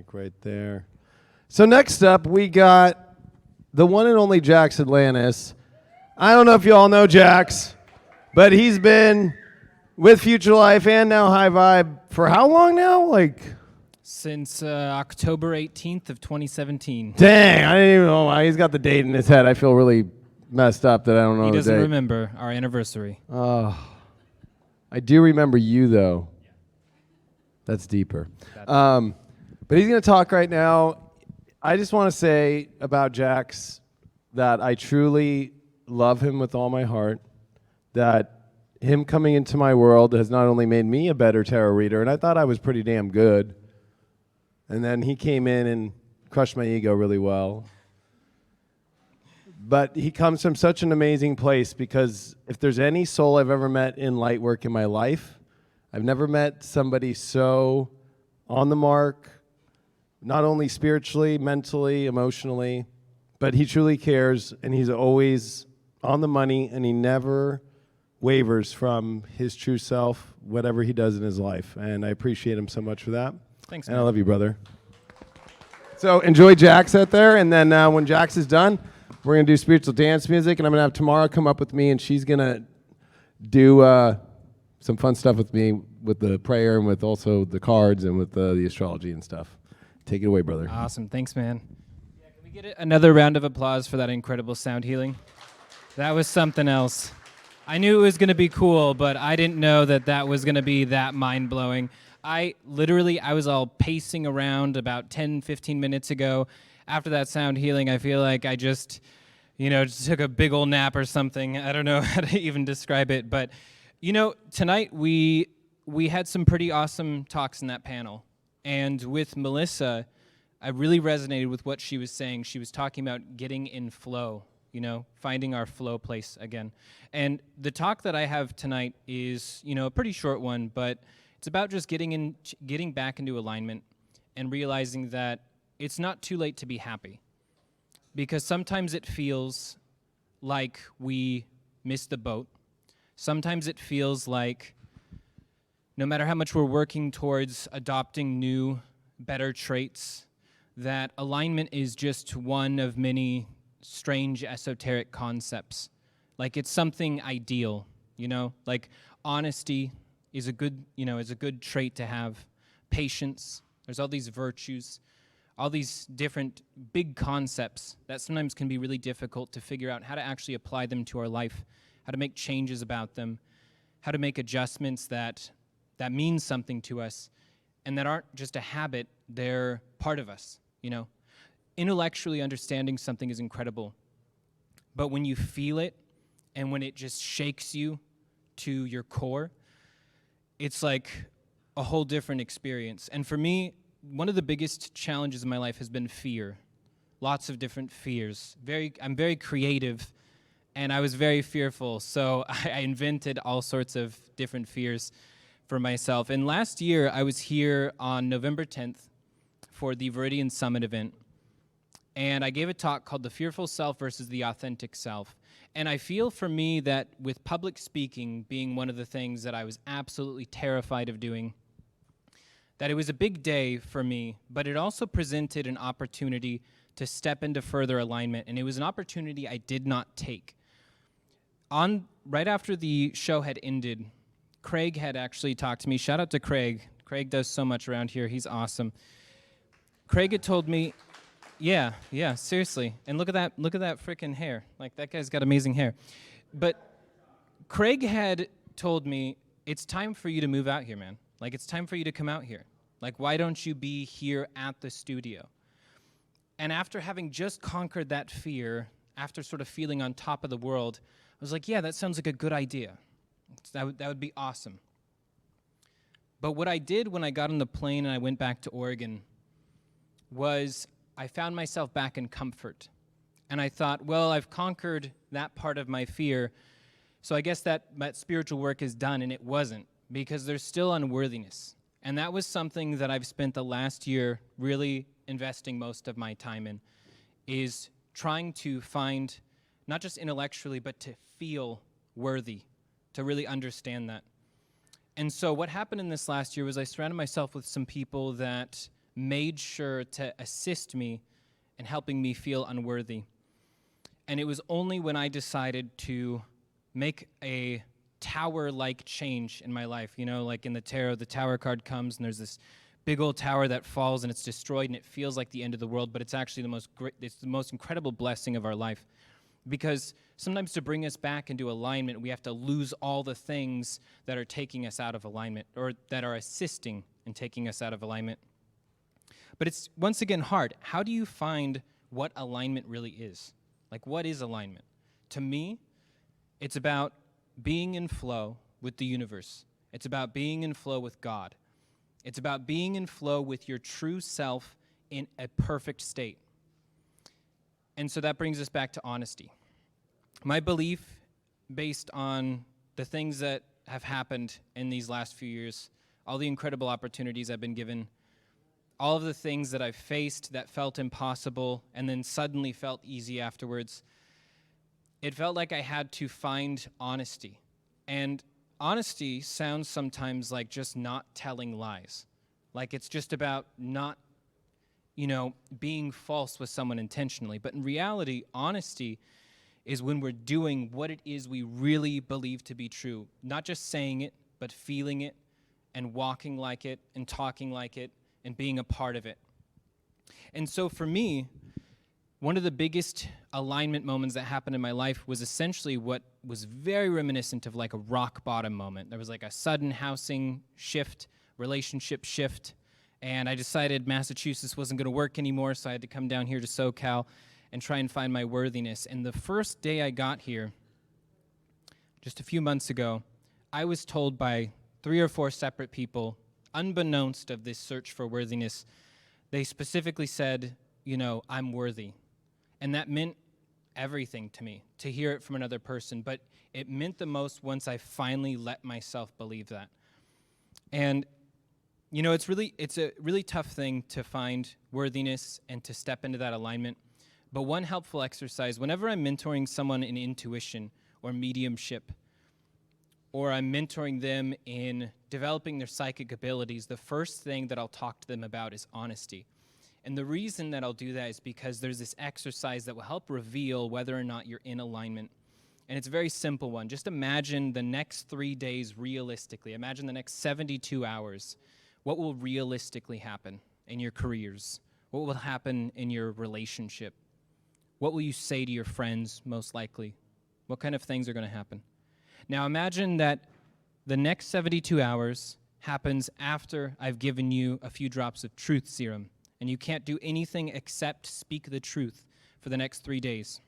mic right there. So next up, we got the one and only Jax Atlantis. I don't know if you all know Jax, but he's been with Future Life and now HighVibe for how long now? Since October 18th of 2017. Dang, I didn't even know why. He's got the date in his head. I feel really messed up that I don't know the date. He doesn't remember our anniversary. Oh, I do remember you, though. That's deeper. But he's going to talk right now. I just want to say about Jax that I truly love him with all my heart, that him coming into my world has not only made me a better tarot reader, and I thought I was pretty damn good, and then he came in and crushed my ego really well. But he comes from such an amazing place, because if there's any soul I've ever met in light work in my life, I've never met somebody so on the mark, not only spiritually, mentally, emotionally, but he truly cares, and he's always on the money, and he never wavers from his true self, whatever he does in his life. And I appreciate him so much for that. Thanks, man. man. I love you, brother. So enjoy Jax out there, and then when Jax is done, we're going to do spiritual dance music, and I'm going to have Tamara come up with me, and she's going to do some fun stuff with me with the prayer and with also the cards and with the astrology and stuff. Take it away, brother. Awesome. Thanks, man. Yeah, can we get another round of applause for that incredible sound healing? That was something else. I knew it was going to be cool, but I didn't know that that was going to be that mind-blowing. I was all pacing around about 10, 15 minutes ago. After that sound healing, I feel like I just took a big old nap or something. I don't know how to even describe it, but tonight we had some pretty awesome talks in that panel. And with Melissa, I really resonated with what she was saying. She was talking about getting in flow, finding our flow place again. And the talk that I have tonight is, a pretty short one, but it's about just getting back into alignment and realizing that it's not too late to be happy. Because sometimes it feels like we missed the boat. Sometimes it feels like no matter how much we're working towards adopting new, better traits, that alignment is just one of many strange esoteric concepts. Like it's something ideal, like honesty is a good trait to have. Patience, there's all these virtues, all these different big concepts that sometimes can be really difficult to figure out how to actually apply them to our life, how to make changes about them, how to make adjustments that mean something to us and that aren't just a habit, they're part of us, Intellectually understanding something is incredible, but when you feel it and when it just shakes you to your core, it's like a whole different experience. And for me, one of the biggest challenges in my life has been fear. Lots of different fears. I'm very creative, and I was very fearful, so I invented all sorts of different fears for myself. And last year, I was here on November 10th for the Viridian Summit event, and I gave a talk called The Fearful Self versus the Authentic Self. And I feel for me that with public speaking being one of the things that I was absolutely terrified of doing, that it was a big day for me, but it also presented an opportunity to step into further alignment, and it was an opportunity I did not take. Right after the show had ended, Craig had actually talked to me. Shout out to Craig. Craig does so much around here. He's awesome. Craig had told me, yeah, seriously. And look at that freaking hair. Like, that guy's got amazing hair. But Craig had told me, it's time for you to move out here, man. Like, it's time for you to come out here. Like, why don't you be here at the studio? And after having just conquered that fear, after sort of feeling on top of the world, I was like, yeah, that sounds like a good idea. That would be awesome. But what I did when I got on the plane and I went back to Oregon was I found myself back in comfort. And I thought, well, I've conquered that part of my fear, so I guess that spiritual work is done, and it wasn't, because there's still unworthiness. And that was something that I've spent the last year really investing most of my time in, is trying to find, not just intellectually, but to feel worthy, to really understand that. And so what happened in this last year was I surrounded myself with some people that made sure to assist me in helping me feel unworthy. And it was only when I decided to make a tower-like change in my life, you know, like in the tarot, the tower card comes and there's this big old tower that falls and it's destroyed and it feels like the end of the world, but it's actually it's the most incredible blessing of our life. Because sometimes to bring us back into alignment, we have to lose all the things that are taking us out of alignment or that are assisting in taking us out of alignment. But it's, once again, hard. How do you find what alignment really is? Like, what is alignment? To me, it's about being in flow with the universe. It's about being in flow with God. It's about being in flow with your true self in a perfect state. And so that brings us back to honesty. My belief, based on the things that have happened in these last few years, all the incredible opportunities I've been given, all of the things that I've faced that felt impossible and then suddenly felt easy afterwards, it felt like I had to find honesty. And honesty sounds sometimes like just not telling lies. Like it's just about not, being false with someone intentionally. But in reality, honesty is when we're doing what it is we really believe to be true. Not just saying it, but feeling it and walking like it and talking like it and being a part of it. And so for me, one of the biggest alignment moments that happened in my life was essentially what was very reminiscent of like a rock bottom moment. There was like a sudden housing shift, relationship shift, and I decided Massachusetts wasn't going to work anymore, so I had to come down here to SoCal and try and find my worthiness. And the first day I got here, just a few months ago, I was told by 3 or 4 separate people, unbeknownst of this search for worthiness, they specifically said, I'm worthy. And that meant everything to me, to hear it from another person. But it meant the most once I finally let myself believe that. And, it's a really tough thing to find worthiness and to step into that alignment. But one helpful exercise, whenever I'm mentoring someone in intuition or mediumship, or I'm mentoring them in developing their psychic abilities, the first thing that I'll talk to them about is honesty. And the reason that I'll do that is because there's this exercise that will help reveal whether or not you're in alignment. And it's a very simple one. Just imagine the next 3 days realistically. Imagine the next 72 hours. What will realistically happen in your careers? What will happen in your relationship? What will you say to your friends, most likely? What kind of things are going to happen? Now imagine that the next 72 hours happens after I've given you a few drops of truth serum, and you can't do anything except speak the truth for the next 3 days.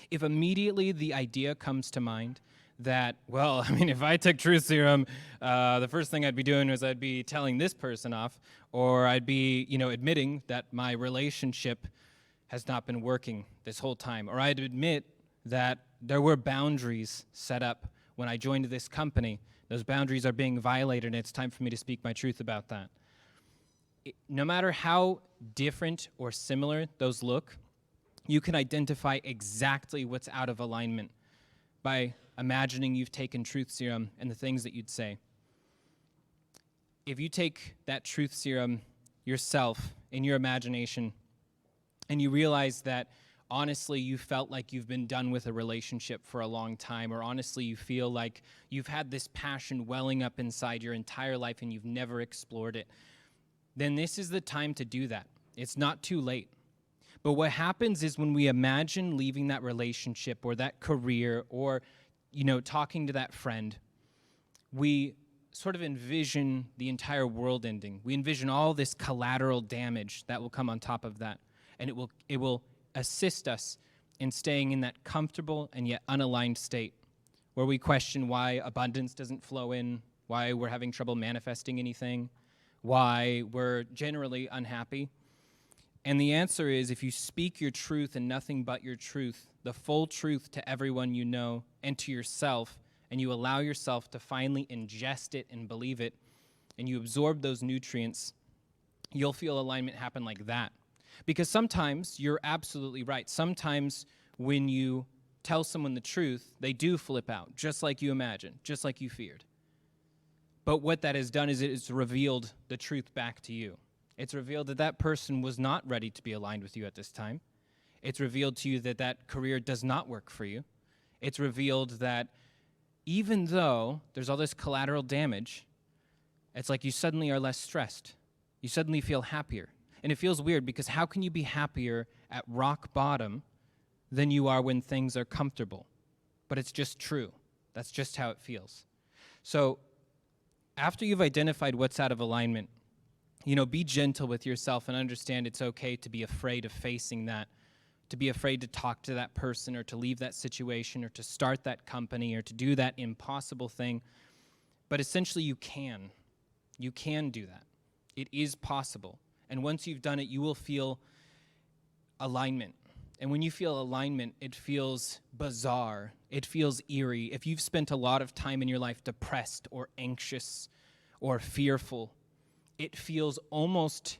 If immediately the idea comes to mind that, if I took truth serum, the first thing I'd be doing is I'd be telling this person off, or I'd be, admitting that my relationship has not been working this whole time, or I'd admit that there were boundaries set up when I joined this company. Those boundaries are being violated, and it's time for me to speak my truth about that. No matter how different or similar those look, you can identify exactly what's out of alignment by imagining you've taken truth serum and the things that you'd say. If you take that truth serum yourself in your imagination and you realize that honestly you felt like you've been done with a relationship for a long time, or honestly you feel like you've had this passion welling up inside your entire life and you've never explored it, then this is the time to do that. It's not too late. But what happens is when we imagine leaving that relationship or that career or, talking to that friend, we sort of envision the entire world ending. We envision all this collateral damage that will come on top of that. And it will assist us in staying in that comfortable and yet unaligned state where we question why abundance doesn't flow in, why we're having trouble manifesting anything, why we're generally unhappy. And the answer is, if you speak your truth and nothing but your truth, the full truth to everyone you know and to yourself, and you allow yourself to finally ingest it and believe it, and you absorb those nutrients, you'll feel alignment happen like that. Because sometimes, you're absolutely right, sometimes when you tell someone the truth, they do flip out, just like you imagined, just like you feared. But what that has done is it has revealed the truth back to you. It's revealed that that person was not ready to be aligned with you at this time. It's revealed to you that that career does not work for you. It's revealed that even though there's all this collateral damage, it's like you suddenly are less stressed. You suddenly feel happier. And it feels weird because how can you be happier at rock bottom than you are when things are comfortable? But it's just true. That's just how it feels. So after you've identified what's out of alignment, be gentle with yourself and understand it's okay to be afraid of facing that, to be afraid to talk to that person or to leave that situation or to start that company or to do that impossible thing. But essentially you can. You can do that. It is possible. And once you've done it, you will feel alignment. And when you feel alignment, it feels bizarre. It feels eerie. If you've spent a lot of time in your life depressed or anxious or fearful, it feels almost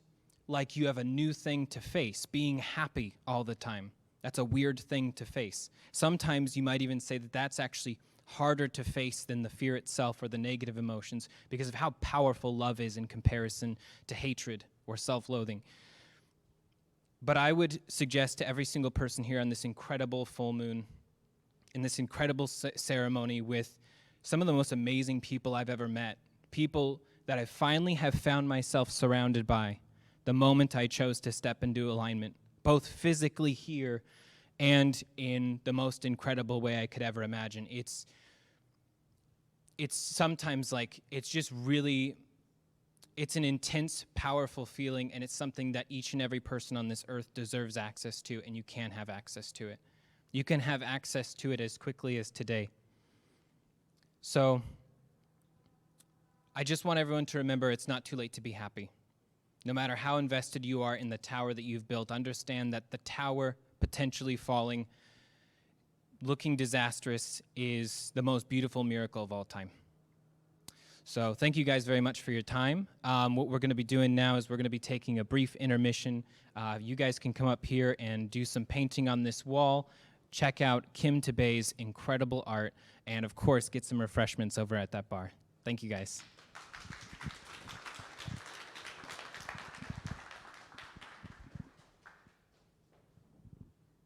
like you have a new thing to face, being happy all the time. That's a weird thing to face. Sometimes you might even say that that's actually harder to face than the fear itself or the negative emotions because of how powerful love is in comparison to hatred or self-loathing. But I would suggest to every single person here on this incredible full moon, in this incredible ceremony with some of the most amazing people I've ever met, people that I finally have found myself surrounded by the moment I chose to step into alignment, both physically here and in the most incredible way I could ever imagine. It's sometimes like, it's just really, it's an intense, powerful feeling, and it's something that each and every person on this earth deserves access to, and you can have access to it. You can have access to it as quickly as today. So I just want everyone to remember it's not too late to be happy. No matter how invested you are in the tower that you've built, understand that the tower potentially falling, looking disastrous, is the most beautiful miracle of all time. So thank you guys very much for your time. What we're going to be doing now is we're going to be taking a brief intermission. You guys can come up here and do some painting on this wall. Check out Kim Tabey's incredible art, and of course, get some refreshments over at that bar. Thank you guys.